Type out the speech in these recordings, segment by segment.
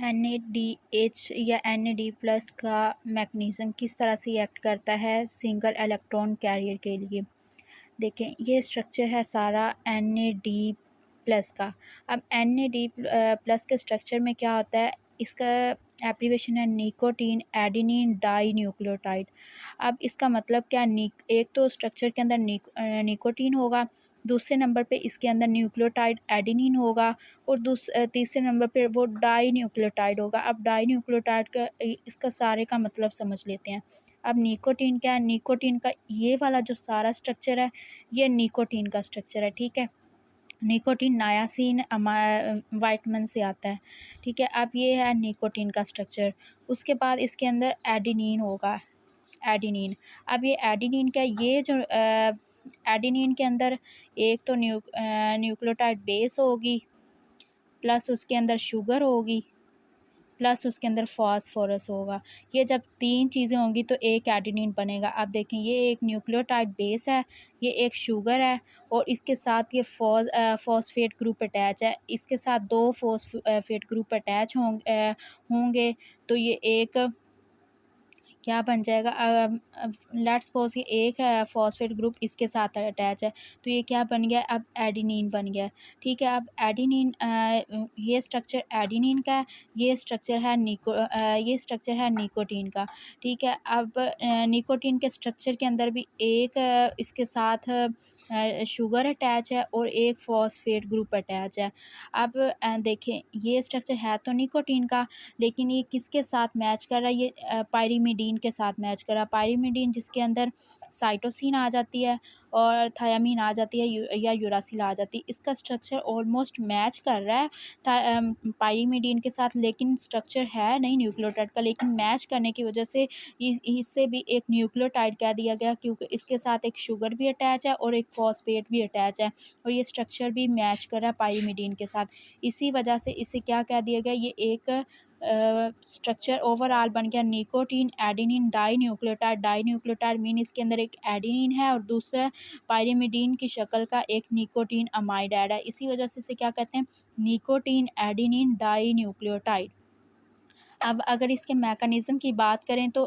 NADH या NAD+ का mechanism किस तरह से एक्ट करता है सिंगल इलेक्ट्रॉन कैरियर के लिए। देखें, ये स्ट्रक्चर है सारा NAD+ का। अब NAD+ के स्ट्रक्चर में क्या होता है, इसका एब्रीविएशन है निकोटीन एडेनिन डाई न्यूक्लियोटाइड। अब इसका मतलब क्या, एक तो स्ट्रक्चर के अंदर निकोटीन होगा, दूसरे नंबर पे इसके अंदर न्यूक्लियोटाइड एडेनिन होगा, और तीसरे नंबर पे वो डाई न्यूक्लियोटाइड होगा। अब डाई न्यूक्लियोटाइड का इसका सारे का मतलब समझ लेते हैं। अब निकोटीन क्या है, निकोटीन का ये वाला जो सारा स्ट्रक्चर है, ये निकोटीन का स्ट्रक्चर है, ठीक है। निकोटीन नायासिन विटामिन से आता है, ठीक है। अब ये है निकोटीन का स्ट्रक्चर। उसके बाद इसके अंदर एडेनिन होगा, एडेनिन। अब ये एडेनिन का ये जो एडेनिन के अंदर एक तो न्यूक्लियोटाइड बेस होगी, प्लस उसके अंदर शुगर होगी, प्लस उसके अंदर फास्फोरस होगा। ये जब 3 चीज़ें होंगी तो एक एडेनिन बनेगा। अब देखें, ये एक न्यूक्लियोटाइड बेस है, ये एक शुगर है, और इसके साथ ये फॉस्फेट ग्रुप अटैच है। इसके साथ 2 फॉस्फेट ग्रुप अटैच होंगे, तो ये एक क्या बन जाएगा, लेट्स सपोज कि एक फॉस्फेट ग्रुप इसके साथ अटैच है, तो ये क्या बन गया, अब एडेनिन बन गया, ठीक है। अब एडेनिन, ये स्ट्रक्चर एडेनिन का है, ये स्ट्रक्चर है निकोटीन का, ठीक है। अब निकोटीन के स्ट्रक्चर के अंदर भी एक इसके साथ शुगर अटैच है और एक फॉस्फेट ग्रुप अटैच है। अब देखें, ये स्ट्रक्चर है तो निकोटीन का, लेकिन ये किसके साथ मैच कर रहा है, ये पायरीमिडीन के साथ मैच कर रहा है। पायरीमिडीन जिसके अंदर साइटोसिन आ जाती है और थायामीन आ जाती है, या यूरासिल आ जाती है। इसका स्ट्रक्चर ऑलमोस्ट मैच कर रहा है पायरीमिडीन के साथ, लेकिन स्ट्रक्चर है नहीं न्यूक्लियोटाइड का, लेकिन मैच करने की वजह से इससे भी एक न्यूक्लियोटाइड कह दिया गया, क्योंकि इसके साथ एक शुगर भी अटैच है और एक फॉस्फेट भी अटैच है, और ये स्ट्रक्चर भी मैच कर रहा है पायरीमिडीन के साथ। इसी वजह से इसे क्या कह दिया गया, ये एक स्ट्रक्चर ओवरऑल बन गया nicotine adenine di nucleotide. Di nucleotide mean इसके अंदर एक एडेनिन है और दूसरा पायरीमिडीन की शक्ल का एक निकोटीन अमाइड ऐड है। इसी वजह से इसे क्या कहते हैं, निकोटीन एडेनिन डाई न्यूक्लियोटाइड। अब अगर इसके मैकेनिज़्म की बात करें तो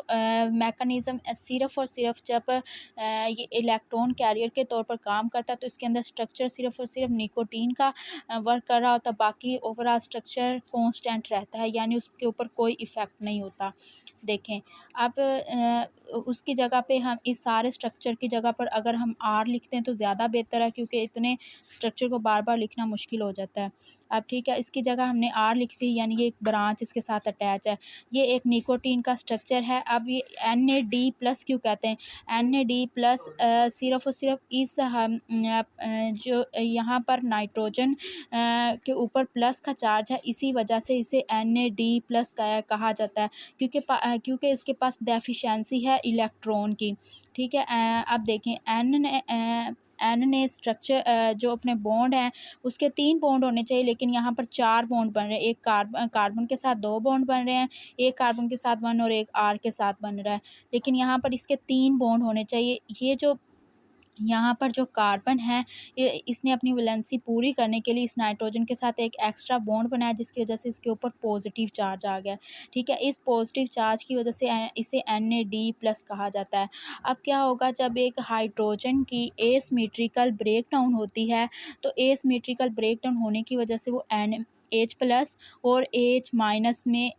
मैकेनिज़्म सिर्फ़ और सिर्फ़ जब ये इलेक्ट्रॉन कैरियर के तौर पर काम करता है, तो इसके अंदर स्ट्रक्चर सिर्फ़ और सिर्फ़ निकोटीन का वर्क कर रहा होता है, बाकी ओवरऑल स्ट्रक्चर कांस्टेंट रहता है, यानी उसके ऊपर कोई इफ़ेक्ट नहीं होता। देखें, अब उसकी जगह पे हम इस सारे स्ट्रक्चर की जगह पर अगर हम R लिखते हैं तो ज़्यादा बेहतर है, क्योंकि इतने स्ट्रक्चर को बार-बार लिखना मुश्किल हो जाता है। अब ठीक है, इसकी जगह हमने R लिख दी, यानी ये एक ब्रांच इसके साथ अटैच है। ये एक निकोटीन का स्ट्रक्चर है। अब ये NAD+ क्यों कहते हैं? NAD+ सिर्फ़ और सिर्फ़ इस जो यहाँ पर नाइट्रोजन के ऊपर प्लस का चार्ज है, इसी वजह से इसे NAD+ कहा जाता है, क्योंकि इसके पास डेफिशिएंसी है इलेक्ट्रॉन की, ठीक है। अब देखें, N ने स्ट्रक्चर जो अपने बॉन्ड हैं उसके 3 बॉन्ड होने चाहिए, लेकिन यहाँ पर 4 बॉन्ड बन रहे हैं। एक कार्बन के साथ 2 बॉन्ड बन रहे हैं, एक कार्बन के साथ 1 और एक R के साथ बन रहा है, लेकिन यहाँ पर इसके 3 बॉन्ड होने चाहिए। ये जो यहाँ पर जो कार्बन है, ये इसने अपनी वैलेंसी पूरी करने के लिए इस नाइट्रोजन के साथ एक एक्स्ट्रा बॉन्ड बनाया, जिसकी वजह से इसके ऊपर पॉजिटिव चार्ज आ गया, ठीक है। इस पॉजिटिव चार्ज की वजह से इसे NAD+ कहा जाता है। अब क्या होगा, जब एक हाइड्रोजन की एसिमेट्रिकल ब्रेकडाउन होती है, तो एसिमेट्रिकल ब्रेकडाउन होने की वजह से वो H+ और H- में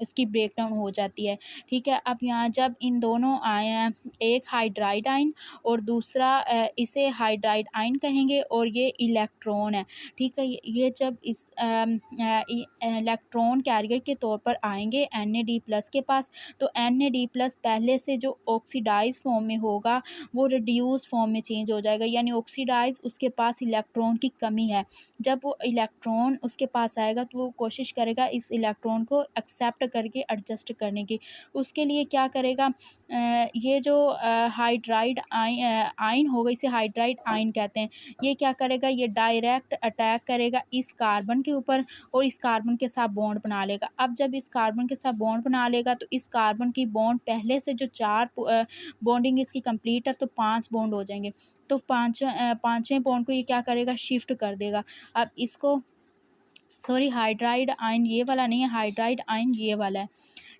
उसकी ब्रेकडाउन हो जाती है, ठीक है। अब यहाँ जब इन दोनों एक हाइड्राइड आयन और दूसरा इसे हाइड्राइड आयन कहेंगे, और ये इलेक्ट्रॉन है, ठीक है। ये जब इस इलेक्ट्रॉन कैरियर के तौर पर आएंगे NAD+ के पास, तो NAD+ पहले से जो ऑक्सीडाइज फॉर्म में होगा वो रिड्यूस फॉर्म में चेंज हो जाएगा, यानी ऑक्सीडाइज उसके पास इलेक्ट्रॉन की कमी है। जब वो इलेक्ट्रॉन उसके पास आएगा तो वो कोशिश करेगा इस इलेक्ट्रॉन को एक्सेप्ट करके एडजस्ट करने की। उसके लिए क्या करेगा, ये जो हाइड्राइड आयन होगा, इसे हाइड्राइड आयन कहते हैं। ये क्या करेगा, ये डायरेक्ट अटैक करेगा इस कार्बन के ऊपर और इस कार्बन के साथ बॉन्ड बना लेगा। अब जब इस कार्बन के साथ बॉन्ड बना लेगा, तो इस कार्बन की बॉन्ड पहले से जो 4 बॉन्डिंग इसकी कंप्लीट है, तो 5 बॉन्ड हो जाएंगे। तो पाँचवें बॉन्ड को ये क्या करेगा, शिफ्ट कर देगा। अब इसको सॉरी, हाइड्राइड आयन ये वाला नहीं है, हाइड्राइड आयन ये वाला है,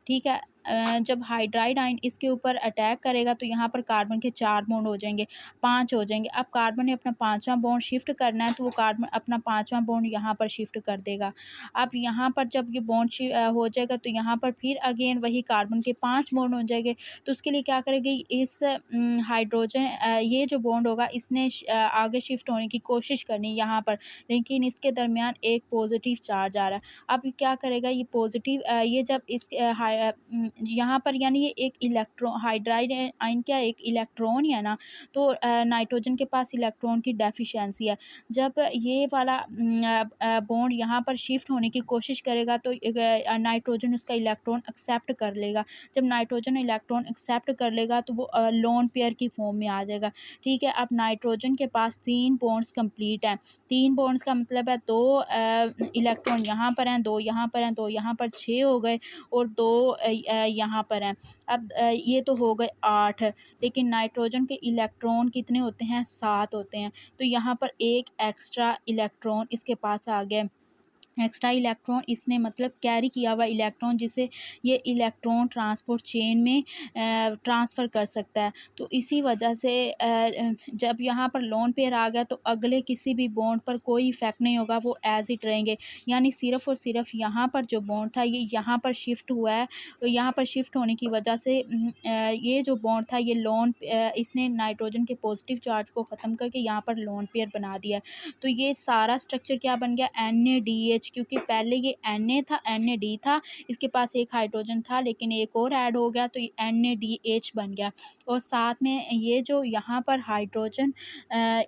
ठीक है। जब हाइड्राइड आयन इसके ऊपर अटैक करेगा तो यहाँ पर कार्बन के 4 बॉन्ड हो जाएँगे, 5 हो जाएँगे। अब कार्बन ने अपना 5वाँ बॉन्ड शिफ्ट करना है, तो वो कार्बन अपना 5वाँ बॉन्ड यहाँ पर शिफ्ट कर देगा। अब यहाँ पर जब ये बॉन्ड हो जाएगा तो यहाँ पर फिर अगेन वही कार्बन के 5 बॉन्ड हो जाएँगे। तो उसके लिए क्या करेगी, इस हाइड्रोजन ये जो बॉन्ड होगा इसने आगे शिफ्ट होने की कोशिश करनी है यहाँ पर, लेकिन इसके दरमियान एक पॉज़िटिव चार्ज आ रहा है। अब क्या करेगा ये पॉज़िटिव, ये जब इस यहाँ पर यानी ये एक हाइड्राइड आयन क्या एक इलेक्ट्रॉन ही है ना, तो नाइट्रोजन के पास इलेक्ट्रॉन की डेफिशिएंसी है। जब ये वाला बॉन्ड यहाँ पर शिफ्ट होने की कोशिश करेगा तो नाइट्रोजन उसका इलेक्ट्रॉन एक्सेप्ट कर लेगा। जब नाइट्रोजन इलेक्ट्रॉन एक्सेप्ट कर लेगा तो वो लोन पेयर की फॉर्म में आ जाएगा, ठीक है। अब नाइट्रोजन के पास 3 बॉन्ड्स कंप्लीट हैं। 3 बॉन्ड्स का मतलब है 2 इलेक्ट्रॉन यहाँ पर हैं, 2 यहाँ पर हैं, 2 यहाँ पर 6 हो गए और 2 यहाँ पर हैं। अब ये तो हो गए 8, लेकिन नाइट्रोजन के इलेक्ट्रॉन कितने होते हैं, 7 होते हैं। तो यहाँ पर एक एक्स्ट्रा इलेक्ट्रॉन इसके पास आ गया। एक्स्ट्रा इलेक्ट्रॉन इसने मतलब कैरी किया हुआ इलेक्ट्रॉन, जिसे ये इलेक्ट्रॉन ट्रांसपोर्ट चेन में ट्रांसफ़र कर सकता है। तो इसी वजह से जब यहाँ पर लोन पेयर आ गया तो अगले किसी भी बॉन्ड पर कोई इफ़ेक्ट नहीं होगा, वो एज़ इट रहेंगे। यानी सिर्फ़ और सिर्फ़ यहाँ पर जो बॉन्ड था ये यहाँ पर शिफ्ट हुआ है, और यहाँ पर शिफ्ट होने की वजह से ये जो बॉन्ड था ये इसने नाइट्रोजन के पॉजिटिव चार्ज को ख़त्म करके यहाँ पर लोन पेयर बना दिया है। तो ये सारा स्ट्रक्चर क्या बन गया, NADH, क्योंकि पहले ये Na था, NAD था, इसके पास एक हाइड्रोजन था लेकिन एक और ऐड हो गया तो ये NADH बन गया। और साथ में ये जो यहाँ पर हाइड्रोजन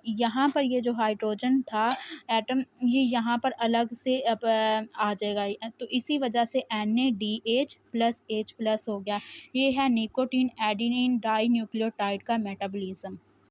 यहाँ पर ये जो हाइड्रोजन था एटम, ये यहाँ पर अलग से अब आ जाएगा। तो इसी वजह से NADH प्लस H प्लस हो गया। ये है निकोटीन एडेनिन डाई न्यूक्लियोटाइड का मेटाबॉलिज्म।